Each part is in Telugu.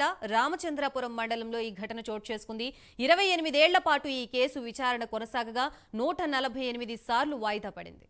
జిల్లా రామచంద్రాపురం మండలంలో ఈ ఘటన చోటు చేసుకుంది. 28 ఏళ్ల పాటు ఈ కేసు విచారణ కొనసాగగా 148 సార్లు వాయిదా పడింది.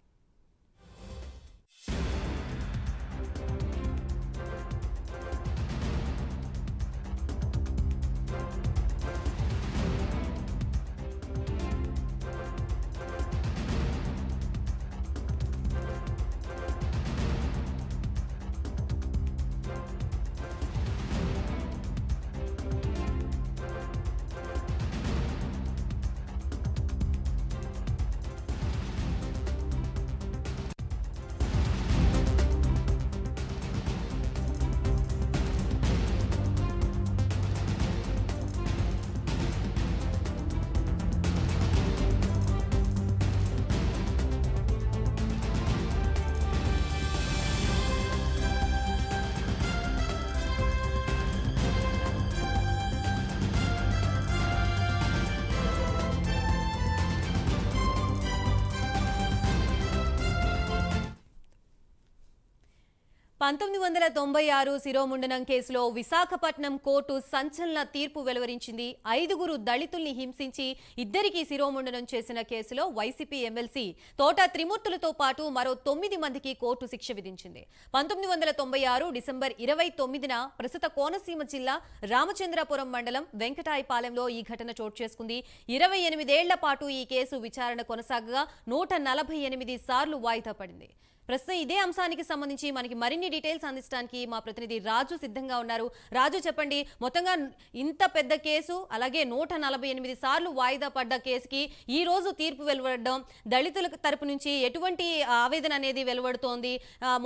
పంతొమ్మిది 1996 శిరోముండనం కేసులో విశాఖపట్నం కోర్టు సంచలన తీర్పు వెలువరించింది. 5 దళితుల్ని హింసించి ఇద్దరికి శిరోముండనం చేసిన కేసులో వైసీపీ ఎమ్మెల్సీ తోట త్రిమూర్తులతో పాటు మరో 9 మందికి కోర్టు శిక్ష విధించింది. 1996 డిసెంబర్ 29న ప్రస్తుత కోనసీమ జిల్లా రామచంద్రపురం మండలం వెంకటాయపాలెంలో ఈ ఘటన చోటు చేసుకుంది. 28 ఏళ్ల పాటు ఈ కేసు విచారణ కొనసాగగా 148 సార్లు వాయిదా పడింది. ప్రస్తుతం ఇదే అంశానికి సంబంధించి మనకి మరిన్ని డీటెయిల్స్ అందించడానికి మా ప్రతినిధి రాజు సిద్ధంగా ఉన్నారు. రాజు, చెప్పండి, మొత్తంగా ఇంత పెద్ద కేసు, అలాగే 148 సార్లు వాయిదా పడ్డ కేసుకి ఈ రోజు తీర్పు వెలువడడం, దళితుల తరపు నుంచి ఎటువంటి ఆవేదన అనేది వెలువడుతోంది,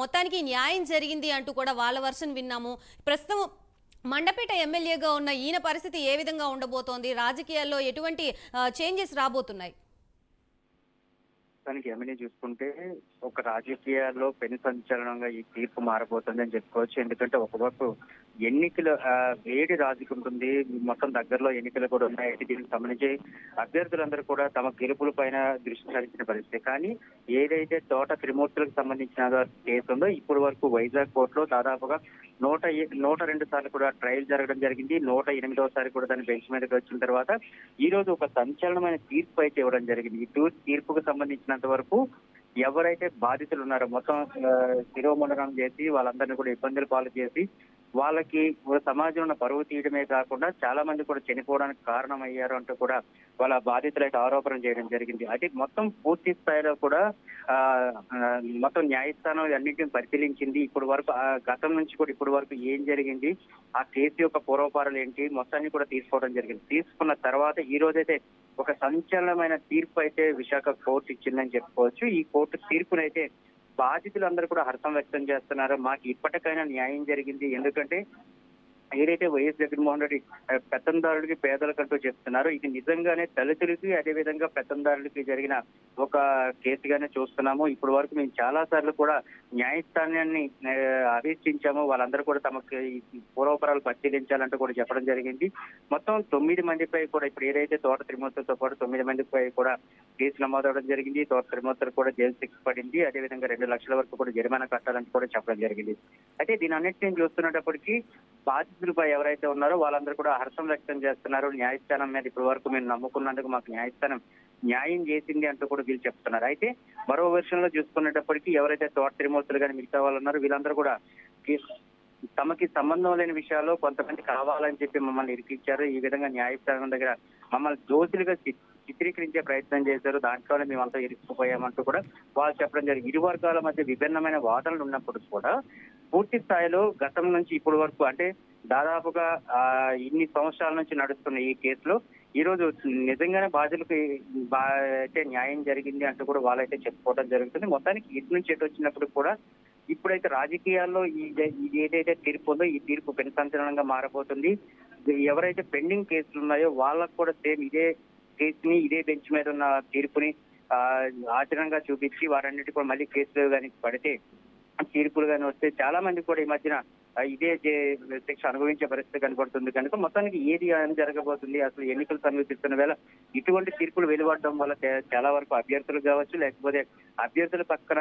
మొత్తానికి న్యాయం జరిగింది అంటూ కూడా వాళ్ళ వర్షన్ విన్నాము. ప్రస్తుతం మండపేట ఎమ్మెల్యేగా ఉన్న ఈయన పరిస్థితి ఏ విధంగా ఉండబోతోంది? రాజకీయాల్లో ఎటువంటి చేంజెస్ రాబోతున్నాయి? దానికి ఎమ్మెల్యే చూసుకుంటే ఒక రాజకీయాల్లో పెను సంచలనంగా ఈ తీర్పు మారబోతుంది అని చెప్పుకోవచ్చు. ఎందుకంటే ఒకవైపు ఎన్నికల వేడి రాజుకుంటుంది, మొత్తం దగ్గరలో ఎన్నికలు కూడా ఉన్నాయి. దీనికి సంబంధించి అభ్యర్థులందరూ కూడా తమ గెలుపుల పైన దృష్టి సారించిన పరిస్థితి. కానీ ఏదైతే తోట త్రిమూర్తులకు సంబంధించిన కేసు ఉందో ఇప్పటి వరకు వైజాగ్ కోర్టులో దాదాపుగా 102 సార్లు కూడా ట్రయల్ జరగడం జరిగింది. 108వ కూడా దాని బెంచ్ మీదకి వచ్చిన తర్వాత ఈ రోజు ఒక సంచలనమైన తీర్పు అయితే ఇవ్వడం జరిగింది. ఈ తీర్పుకు సంబంధించినంత వరకు ఎవరైతే బాధితులు ఉన్నారో మొత్తం శిరోముండనం చేసి వాళ్ళందరినీ కూడా ఇబ్బందులు పాలు చేసి వాళ్ళకి సమాజంలో పరువు తీయడమే కాకుండా చాలా మంది కూడా చనిపోవడానికి కారణం అయ్యారు అంటూ కూడా వాళ్ళ బాధితులైతే ఆరోపణ చేయడం జరిగింది. అయితే మొత్తం పూర్తి స్థాయిలో కూడా మొత్తం న్యాయస్థానం అన్నింటిని పరిశీలించింది. ఇప్పుడు వరకు గతం నుంచి కూడా ఇప్పటి వరకు ఏం జరిగింది, ఆ కేసు యొక్క పూర్వపారాలు ఏంటి, మొత్తాన్ని కూడా తీసుకోవడం జరిగింది. తీసుకున్న తర్వాత ఈ రోజైతే ఒక సంచలనమైన తీర్పు అయితే విశాఖ కోర్టు ఇచ్చిందని చెప్పుకోవచ్చు. ఈ కోర్టు తీర్పునైతే బాధితులందరూ కూడా హర్షం వ్యక్తం చేస్తున్నారు. మాకు ఇప్పటికైనా న్యాయం జరిగింది. ఎందుకంటే ఏదైతే వైఎస్ జగన్మోహన్ రెడ్డి పెత్తందారులకి పేదలకంటూ చెప్తున్నారు, ఇది నిజంగానే దళితులకి అదేవిధంగా పెత్తందారులకి జరిగిన ఒక కేసుగానే చూస్తున్నాము. ఇప్పటి వరకు మేము చాలా సార్లు కూడా న్యాయస్థానాన్ని అభీష్టించాము. వాళ్ళందరూ కూడా తమకు పూర్వపరాలు పరిశీలించాలంటూ కూడా చెప్పడం జరిగింది. మొత్తం 9 మందిపై కూడా ఇప్పుడు ఏదైతే తోట త్రిమూర్తులతో పాటు 9 మందిపై కూడా కేసు నమోదవడం జరిగింది. తోట త్రిమూర్తులు కూడా జైలు శిక్ష పడింది. అదేవిధంగా 2 లక్షల వరకు కూడా జరిమానా కట్టాలని కూడా చెప్పడం జరిగింది. అయితే దీని అన్నింటినీ చూస్తున్నప్పటికీ బాధితులపై ఎవరైతే ఉన్నారో వాళ్ళందరూ కూడా హర్షం వ్యక్తం చేస్తున్నారు. న్యాయస్థానం మీద ఇప్పటి వరకు మేము నమ్ముకున్నందుకు మాకు న్యాయస్థానం న్యాయం చేసింది అంటూ కూడా వీళ్ళు చెప్తున్నారు. అయితే మరో వర్షంలో చూసుకునేటప్పటికీ ఎవరైతే తోట త్రిమూర్తులు కానీ మిగతా వాళ్ళు ఉన్నారో వీళ్ళందరూ కూడా తమకి సంబంధం లేని విషయాల్లో కొంతమంది కావాలని చెప్పి మమ్మల్ని ఇరికించారు. ఈ విధంగా న్యాయస్థానం దగ్గర మమ్మల్ని దోషులుగా చిత్రీకరించే ప్రయత్నం చేశారు. దాంట్లోనే మేమంతా ఇరుక్కుపోయామంటూ కూడా వాళ్ళు చెప్పడం జరిగింది. ఇరు వర్గాల మధ్య విభిన్నమైన వాదనలు ఉన్నప్పుడు కూడా పూర్తి స్థాయిలో గతం నుంచి ఇప్పటి వరకు అంటే దాదాపుగా ఇన్ని సంవత్సరాల నుంచి నడుస్తున్న ఈ కేసులో ఈ రోజు నిజంగానే బాధితులకి అయితే న్యాయం జరిగింది అంటూ కూడా వాళ్ళైతే చెప్పుకోవడం జరుగుతుంది. మొత్తానికి ఇటు నుంచి ఎటు వచ్చినప్పుడు కూడా ఇప్పుడైతే రాజకీయాల్లో ఇది ఏదైతే తీర్పు ఉందో ఈ తీర్పు పెను సంచలనంగా మారబోతుంది. ఎవరైతే పెండింగ్ కేసులు ఉన్నాయో వాళ్ళకు కూడా సేమ్ ఇదే కేసుని ఇదే బెంచ్ మీద ఉన్న తీర్పుని ఆచరణగా చూపించి వారన్నిటి కూడా మళ్ళీ కేసులు కానీ పడితే తీర్పులు కానీ వస్తే చాలా మంది కూడా ఈ మధ్యన శిక్ష అనుభవించే పరిస్థితి కనబడుతుంది కనుక మొత్తానికి ఏది ఏం జరగబోతుంది, అసలు ఎన్నికలు సమీపిస్తున్న వేళ ఇటువంటి తీర్పులు వెలువడడం వల్ల చాలా వరకు అభ్యర్థులు కావచ్చు, లేకపోతే అభ్యర్థుల పక్కన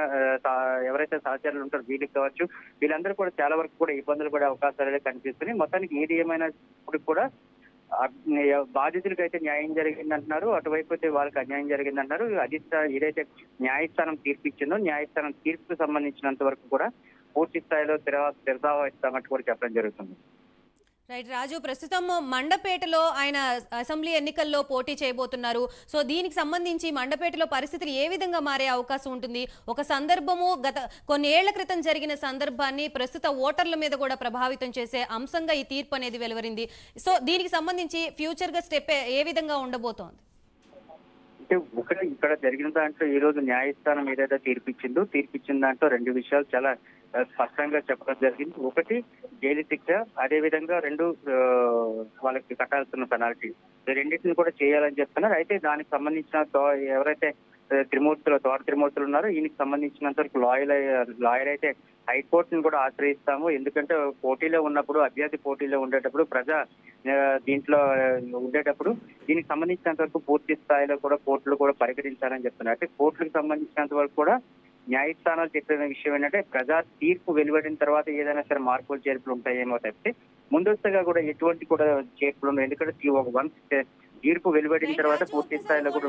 ఎవరైతే సహచరులు ఉంటారో వీళ్ళకి కావచ్చు, వీళ్ళందరూ కూడా చాలా వరకు కూడా ఇబ్బందులు పడే అవకాశాలు కనిపిస్తున్నాయి. మొత్తానికి ఏది ఏమైనా ఇప్పుడు కూడా బాధితులకు అయితే న్యాయం జరిగిందంటున్నారు, అటువైపు అయితే వాళ్ళకి అన్యాయం జరిగిందంటున్నారు. ఏదైతే న్యాయస్థానం తీర్పు ఇచ్చిందో న్యాయస్థానం తీర్పుకు సంబంధించినంత వరకు కూడా పూర్తి స్థాయిలో ఇస్తామంటూ కూడా చెప్పడం జరుగుతుంది. రైట్ రాజు, ప్రస్తుతం మండపేటలో ఆయన అసెంబ్లీ ఎన్నికల్లో పోటీ చేయబోతున్నారు. సో దీనికి సంబంధించి మండపేటలో పరిస్థితులు ఏ విధంగా మారే అవకాశం ఉంటుంది? ఒక సందర్భము గత కొన్ని ఏళ్ల క్రితం జరిగిన సందర్భాన్ని ప్రస్తుత ఓటర్ల మీద కూడా ప్రభావితం చేసే అంశంగా ఈ తీర్పు అనేది వెలువరింది. సో దీనికి సంబంధించి ఫ్యూచర్ గా స్టెప్ ఏ విధంగా ఉండబోతోంది? అంటే ఒకటి ఇక్కడ జరిగిన దాంట్లో ఈ రోజు న్యాయస్థానం ఏదైతే తీర్పిచ్చిన దాంట్లో రెండు విషయాలు చాలా స్పష్టంగా చెప్పడం జరిగింది. ఒకటి జైలు శిక్ష, అదే విధంగా రెండు వాళ్ళకి కట్టాల్సిన పెనాల్టీ, రెండింటిని కూడా చేయాలని చెప్తున్నారు. అయితే దానికి సంబంధించిన ఎవరైతే తోట త్రిమూర్తులు ఉన్నారో ఈయనకి సంబంధించినంత వరకు లాయర్ అయితే హైకోర్టును కూడా ఆశ్రయిస్తాము, ఎందుకంటే పోటీలో ఉన్నప్పుడు అభ్యర్థి పోటీలో ఉండేటప్పుడు దీంట్లో ఉండేటప్పుడు దీనికి సంబంధించినంత వరకు పూర్తి స్థాయిలో కూడా కోర్టులు కూడా పరిగణించాలని చెప్తున్నారు. అంటే కోర్టులకు సంబంధించినంత వరకు కూడా న్యాయస్థానాలు చెప్పిన విషయం ఏంటంటే ప్రజా తీర్పు వెలువడిన తర్వాత ఏదైనా సరే మార్పులు చేర్పులు ఉంటాయేమో తప్పితే ముందస్తుగా కూడా ఎటువంటి కూడా చేర్పులు ఉండవు. ఎందుకంటే వన్స్ తీర్పు వెలువడిన తర్వాత పూర్తి స్థాయిలో కూడా